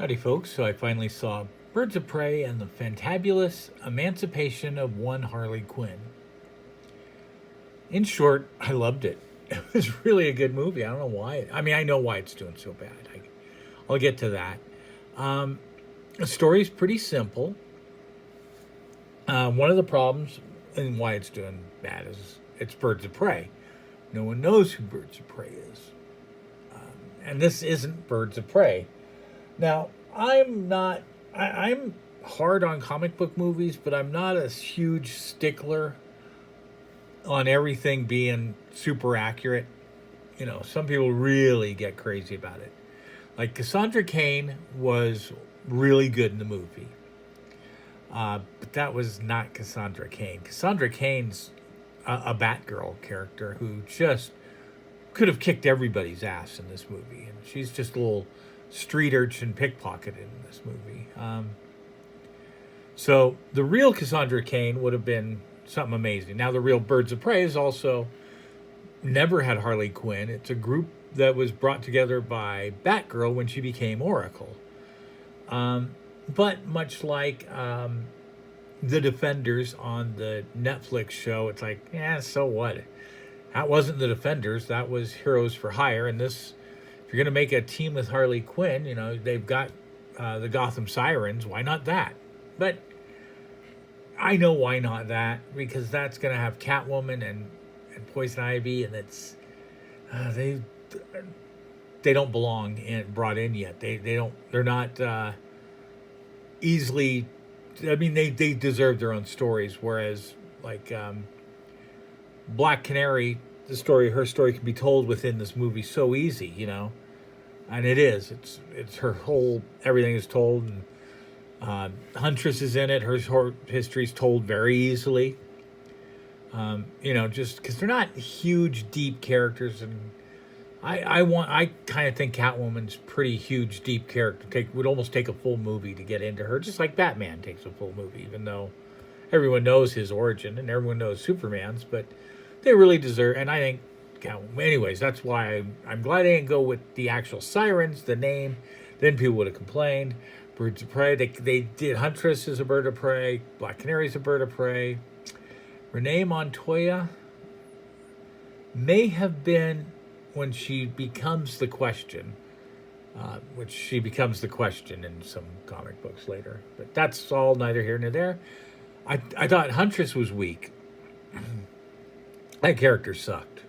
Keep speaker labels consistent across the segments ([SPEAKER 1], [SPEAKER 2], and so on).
[SPEAKER 1] Howdy, folks. So I finally saw Birds of Prey and the fantabulous Emancipation of one Harley Quinn. In short, I loved it. It was really a good movie. I don't know why. I mean, I know why it's doing so bad. I'll get to that. Um, the story's pretty simple. One of the problems and why it's doing bad is it's Birds of Prey. No one knows who Birds of Prey is. And this isn't Birds of Prey. Now, I'm hard on comic book movies, but I'm not a huge stickler on everything being super accurate. You know, some people really get crazy about it. Like Cassandra Cain was really good in the movie, but that was not Cassandra Cain. Cassandra Cain's a Batgirl character who just could have kicked everybody's ass in this movie, and she's just a little street urchin pickpocket in this movie. So the real Cassandra Cain would have been something amazing. Now the real Birds of Prey is also never had Harley Quinn. It's a group that was brought together by Batgirl when she became Oracle. But much like the Defenders on the Netflix show, it's like, yeah, so what? That wasn't the Defenders. That was Heroes for Hire. And this, if you're going to make a team with Harley Quinn, you know, they've got the Gotham Sirens. Why not that? But I know why not that, because that's going to have Catwoman and Poison Ivy, and it's they don't belong brought in yet. They're not easily. I mean, they deserve their own stories. Whereas like Black Canary, her story can be told within this movie so easy, you know, and it is. It's her whole everything is told, and Huntress is in it. Her history's told very easily. You know, just because they're not huge, deep characters, and I kind of think Catwoman's pretty huge, deep character. Would almost take a full movie to get into her, just like Batman takes a full movie, even though everyone knows his origin and everyone knows Superman's, but they really deserve. And I think, anyways, that's why I'm glad I didn't go with the actual Sirens, the name. Then people would have complained. Birds of Prey. They did Huntress as a bird of prey. Black Canary's a bird of prey. Renee Montoya may have been when she becomes the Question, which she becomes the Question in some comic books later. But that's all neither here nor there. I thought Huntress was weak. That character sucked.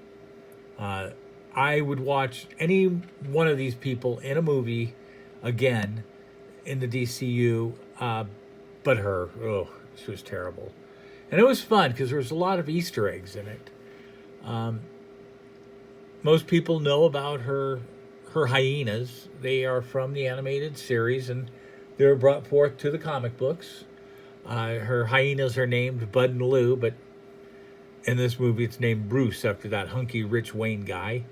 [SPEAKER 1] I would watch any one of these people in a movie again in the DCU, but her, she was terrible. And it was fun because there was a lot of Easter eggs in it. Most people know about her hyenas. They are from the animated series, and they were brought forth to the comic books. Her hyenas are named Bud and Lou, but in this movie it's named Bruce after that hunky Rich Wayne guy,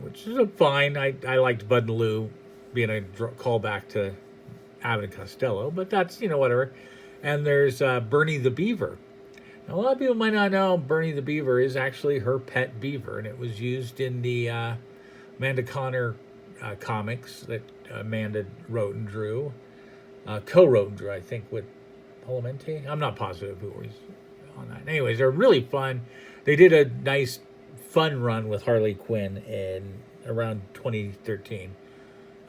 [SPEAKER 1] which is fine. I liked Bud and Lou being a callback to Abbott and Costello, but that's, you know, whatever. And there's Bernie the Beaver. Now, a lot of people might not know Bernie the Beaver is actually her pet beaver, and it was used in the Amanda Connor comics that Amanda wrote and drew, co-wrote and drew, I think, with Palamenti. I'm not positive who was on that. Anyways, they're really fun. They did a nice, fun run with Harley Quinn in around 2013,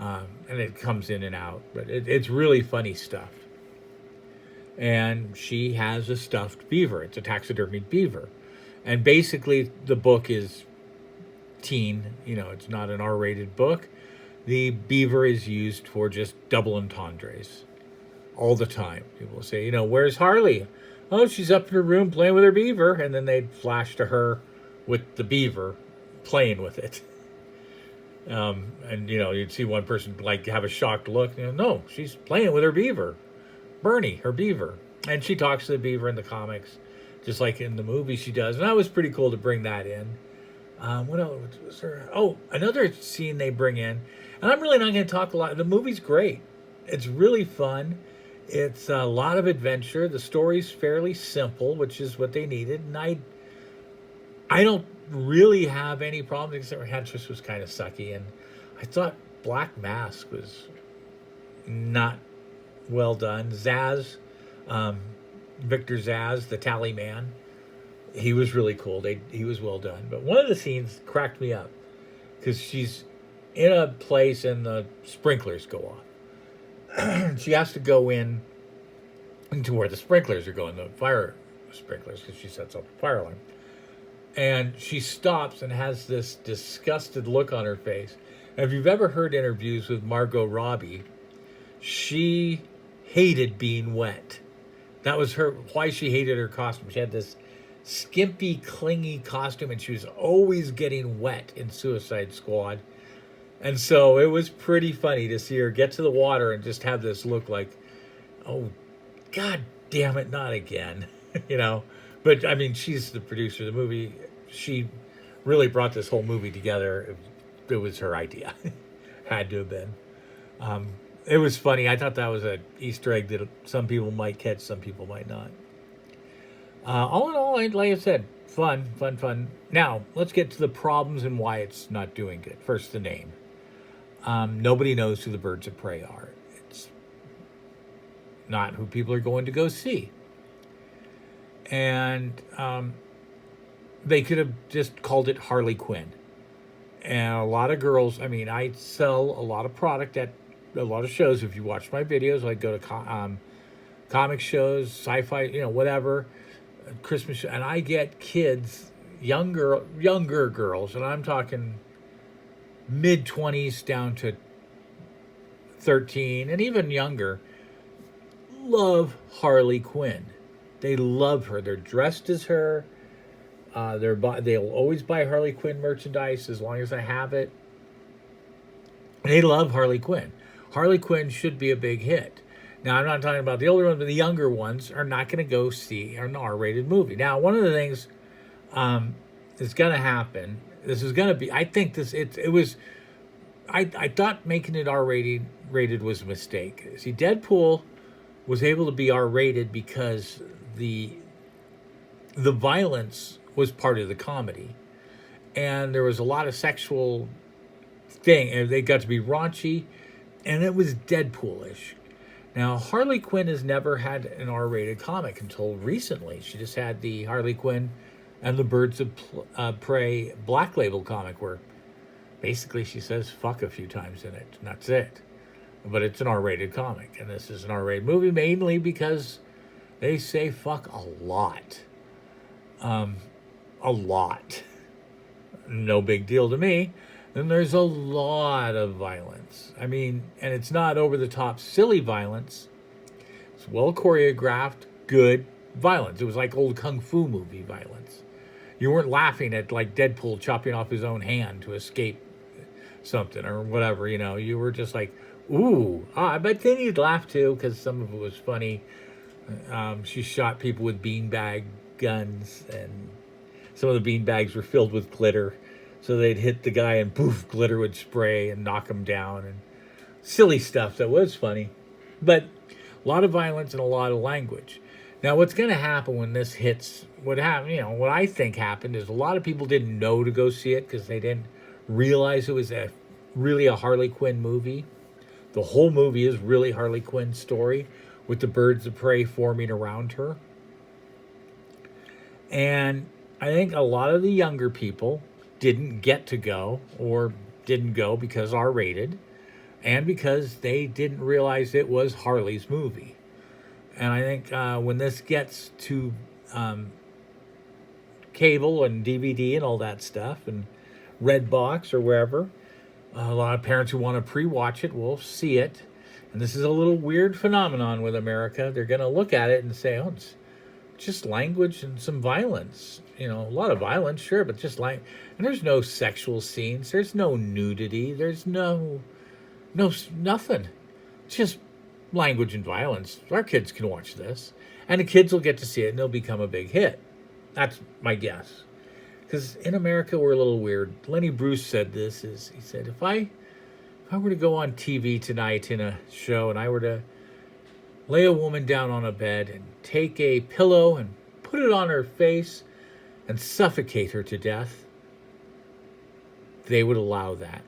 [SPEAKER 1] and it comes in and out, but it's really funny stuff. And she has a stuffed beaver. It's a taxidermied beaver. And basically the book is teen, you know, it's not an R-rated book. The beaver is used for just double entendres all the time. People say, you know, where's Harley? Oh, she's up in her room playing with her beaver. And then they'd flash to her with the beaver playing with it. And, you know, you'd see one person like have a shocked look. You know, no, she's playing with her beaver. Bernie, her beaver. And she talks to the beaver in the comics, just like in the movie she does. And that was pretty cool to bring that in. What else was there? Oh, another scene they bring in. And I'm really not going to talk a lot. The movie's great. It's really fun. It's a lot of adventure. The story's fairly simple, which is what they needed. And I don't really have any problems, except for Huntress was kind of sucky. And I thought Black Mask was not well done. Zaz, um, Victor Zaz, the tally man, he was really cool. He was well done. But one of the scenes cracked me up because she's in a place and the sprinklers go off. She has to go in into where the sprinklers are going, the fire sprinklers, because she sets off the fire alarm. And she stops and has this disgusted look on her face. And if you've ever heard interviews with Margot Robbie, she hated being wet. That was why she hated her costume. She had this skimpy, clingy costume, and she was always getting wet in Suicide Squad. And so it was pretty funny to see her get to the water and just have this look like, oh, God damn it, not again. you know. But I mean, she's the producer of the movie. She really brought this whole movie together. It was her idea. Had to have been. It was funny. I thought that was an Easter egg that some people might catch, some people might not. All in all, like I said, fun. Now, let's get to the problems and why it's not doing good. First, the name. Nobody knows who the Birds of Prey are. It's not who people are going to go see. And they could have just called it Harley Quinn. And a lot of girls, I mean, I sell a lot of product at a lot of shows. If you watch my videos, I go to comic shows, sci-fi, whatever, Christmas show, and I get kids, younger girls, and I'm talking mid-20s down to 13, and even younger, love Harley Quinn. They love her. They're dressed as her. They'll always buy Harley Quinn merchandise as long as I have it. They love Harley Quinn. Harley Quinn should be a big hit. Now, I'm not talking about the older ones, but the younger ones are not going to go see an R-rated movie. Now, one of the things that's going to happen, this is going to be, I think I thought making it R-rated was a mistake. See, Deadpool was able to be R-rated because the violence was part of the comedy. And there was a lot of sexual thing, and they got to be raunchy, and it was Deadpool-ish. Now, Harley Quinn has never had an R-rated comic until recently. She just had the Harley Quinn and the Birds of Prey Black Label comic where basically she says fuck a few times in it, and that's it. But it's an R-rated comic, and this is an R-rated movie mainly because they say fuck a lot. A lot. No big deal to me. Then there's a lot of violence. I mean, and it's not over-the-top silly violence. It's well choreographed, good violence. It was like old kung fu movie violence. You weren't laughing at like Deadpool chopping off his own hand to escape something or whatever, You were just like, ooh. But then you'd laugh too because some of it was funny. She shot people with beanbag guns, and some of the beanbags were filled with glitter. So they'd hit the guy and poof, glitter would spray and knock him down, and silly stuff that was funny. But a lot of violence and a lot of language. Now, what's going to happen when this hits, what I think happened is a lot of people didn't know to go see it because they didn't realize it was really a Harley Quinn movie. The whole movie is really Harley Quinn's story with the Birds of Prey forming around her. And I think a lot of the younger people didn't get to go or didn't go because R-rated and because they didn't realize it was Harley's movie. And I think when this gets to cable and DVD and all that stuff and Redbox or wherever, a lot of parents who want to pre-watch it will see it. And this is a little weird phenomenon with America. They're going to look at it and say, oh, it's just language and some violence. A lot of violence, sure, but just and there's no sexual scenes. There's no nudity. There's nothing. It's just language and violence. Our kids can watch this, and the kids will get to see it, and it'll become a big hit. That's my guess. Because in America, we're a little weird. Lenny Bruce said this. He said, if I were to go on TV tonight in a show, and I were to lay a woman down on a bed and take a pillow and put it on her face and suffocate her to death, they would allow that.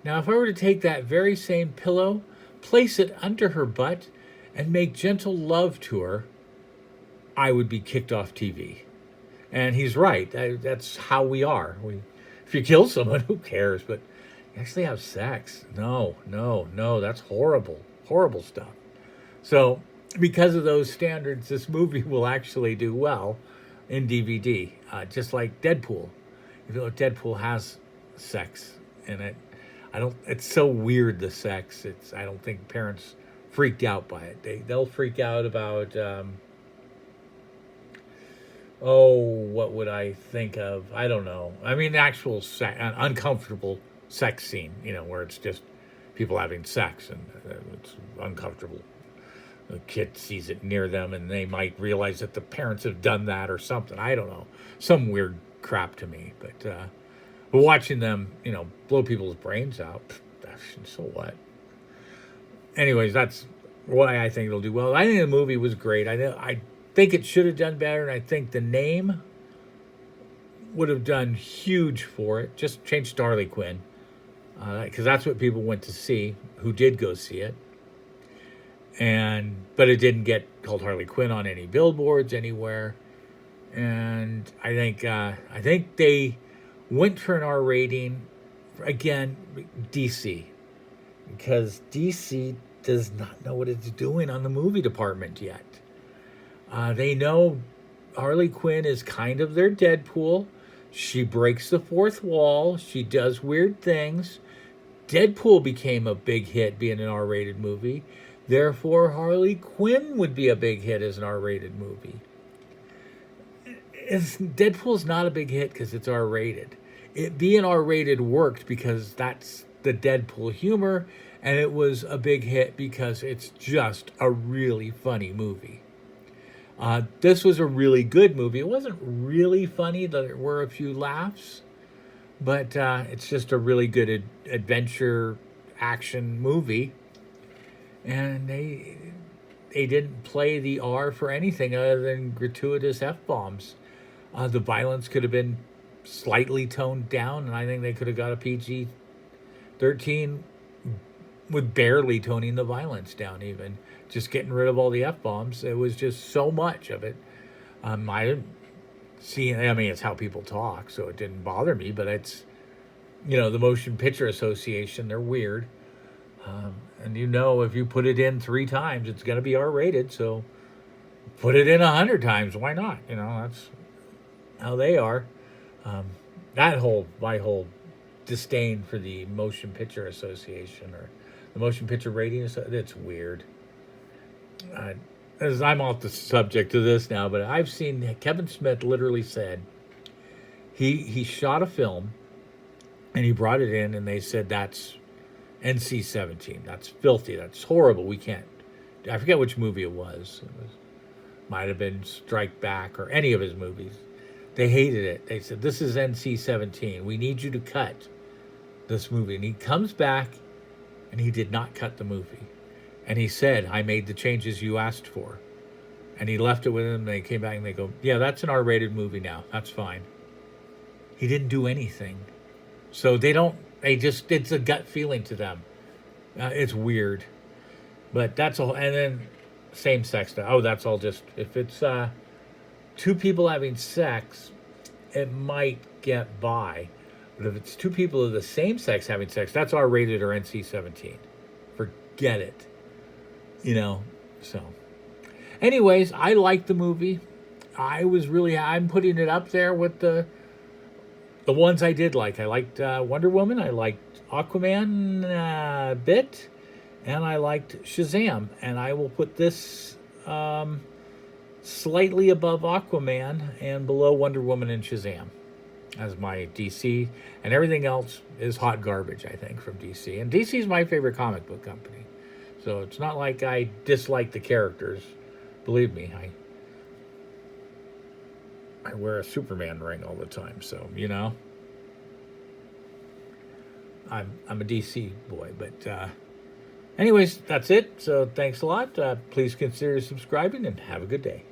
[SPEAKER 1] Now, if I were to take that very same pillow, place it under her butt and make gentle love to her, I would be kicked off TV. And he's right. That's how we are. If you kill someone, who cares? But you actually have sex. No, no, no. That's horrible. Horrible stuff. So, because of those standards, this movie will actually do well in DVD, just like Deadpool. Even though Deadpool has sex in it, I don't. It's so weird, the sex. I don't think parents freaked out by it. They'll freak out about. What would I think of? I don't know. I mean, actual an uncomfortable sex scene, where it's just people having sex and it's uncomfortable. The kid sees it near them and they might realize that the parents have done that or something. I don't know. Some weird crap to me. But watching them, blow people's brains out, so what? Anyways, that's why I think it'll do well. I think the movie was great. I think it should have done better, and I think the name would have done huge for it. Just change to Harley Quinn, because that's what people went to see, who did go see it. But it didn't get called Harley Quinn on any billboards anywhere. And I think they went for an R rating, again, DC, because DC does not know what it's doing on the movie department yet. They know Harley Quinn is kind of their Deadpool. She breaks the fourth wall. She does weird things. Deadpool became a big hit being an R-rated movie. Therefore, Quinn would be a big hit as an R-rated movie. Deadpool's not a big hit because it's R-rated. It being R-rated worked because that's the Deadpool humor, and it was a big hit because it's just a really funny movie. This was a really good movie. It wasn't really funny. There were a few laughs, but it's just a really good adventure action movie. And they didn't play the R for anything other than gratuitous F-bombs. The violence could have been slightly toned down, and I think they could have got a PG-13 with barely toning the violence down even. Just getting rid of all the F-bombs. It was just so much of it. I didn't see, it's how people talk, so it didn't bother me, but it's, the Motion Picture Association, they're weird. And if you put it in 3 times, it's going to be R-rated, so put it in 100 times. Why not? That's how they are. My whole disdain for the Motion Picture Association or the Motion Picture Rating, it's weird. As I'm off the subject of this now, but I've seen Kevin Smith literally said he shot a film and he brought it in and they said that's NC-17. That's filthy. That's horrible. We can't. I forget which movie it was. Might have been Strike Back or any of his movies. They hated it. They said, this is NC-17. We need you to cut this movie. And he comes back and he did not cut the movie. And he said, I made the changes you asked for. And he left it with them. They came back and they go, yeah, that's an R-rated movie now. That's fine. He didn't do anything. So it's a gut feeling to them. It's weird. But that's all. And then same sex stuff. Oh, that's all just, if it's 2 people having sex, it might get by. But if it's 2 people of the same sex having sex, that's R-rated or NC-17. Forget it. So. Anyways, I liked the movie. I'm putting it up there with the ones I did like. I liked Wonder Woman. I liked Aquaman a bit. And I liked Shazam. And I will put this slightly above Aquaman and below Wonder Woman and Shazam as my DC. And everything else is hot garbage, I think, from DC. And DC is my favorite comic book company. So it's not like I dislike the characters. Believe me, I wear a Superman ring all the time, so I'm a DC boy. But anyways, that's it. So thanks a lot. Please consider subscribing and have a good day.